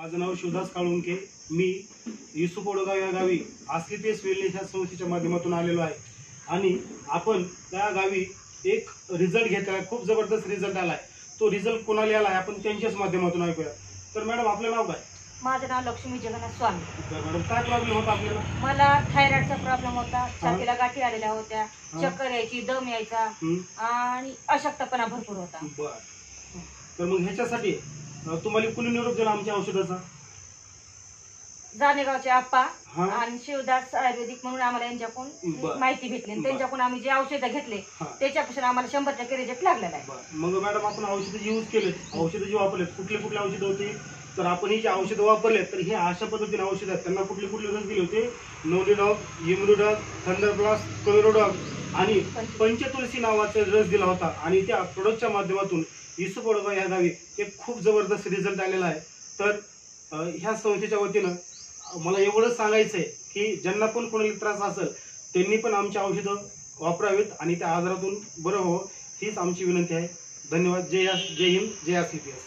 माझं नाव शिवदास काळुंके। मी युसुफ ओडगाव या गावी आस्लीपेस वेलनेस या संस्थेच्या माध्यमातून आलेलो आहे आणि आपण त्या गावी एक रिझल्ट घेतला, खूप जबरदस्त रिझल्ट आलाय। तो रिझल्ट कोणाला आलाय आपण त्यांच्याच माध्यमातून ऐकूया। तर मॅडम आपलं नाव काय? माझं नाव लक्ष्मी जगन्नाथ स्वामी। तर मॅडम काय प्रॉब्लेम होता आपल्याला? मला थायरॉइडचा प्रॉब्लेम होता, छातीला गाठी आलेल्या होत्या, चक्कर यायची, दम यायचा आणि अशक्तपणा भरपूर होता। बरं, तर मग ह्याच्यासाठी तुम्हाला कुणी निरोप दिला आमच्या औषधाचा? जानेगावचे आप्पा आणि शिवदास आयुर्वेदिक म्हणून आम्हाला यांच्याकडून माहिती भेटली, त्यांच्याकडून आम्ही जे औषधं घेतले त्याच्यापासून आम्हाला 100% रिझल्ट लागलेला आहे। मग मॅडम आपण औषधं यूज केले, औषधं जे वापरलेत, कुठले कुठले औषधं होते? तर आपण ही जे औषधं वापरलेत तर हे अशा पद्धतीने औषधं आहेत। त्यांना कुठले कुठले रस दिले होते? नोलिडॉग, इम्युनोडॉग, थंडरप्लस, क्लोरोडॉग आणि पंचतुलसी नावाचा रस दिला होता आणि त्या प्रोडक्टच्या माध्यमातून युसुफ ओडगाव या गावी एक खूप जबरदस्त रिझल्ट आलेला आहे। तर ह्या संस्थेच्या वतीनं मला एवढंच सांगायचं आहे की ज्यांना पण कोणाला त्रास असेल त्यांनी पण आमची औषधं वापरावीत आणि त्या आजारातून बरं हो, हीच आमची विनंती आहे। धन्यवाद। जय हिंद, जय आस्लीपेस।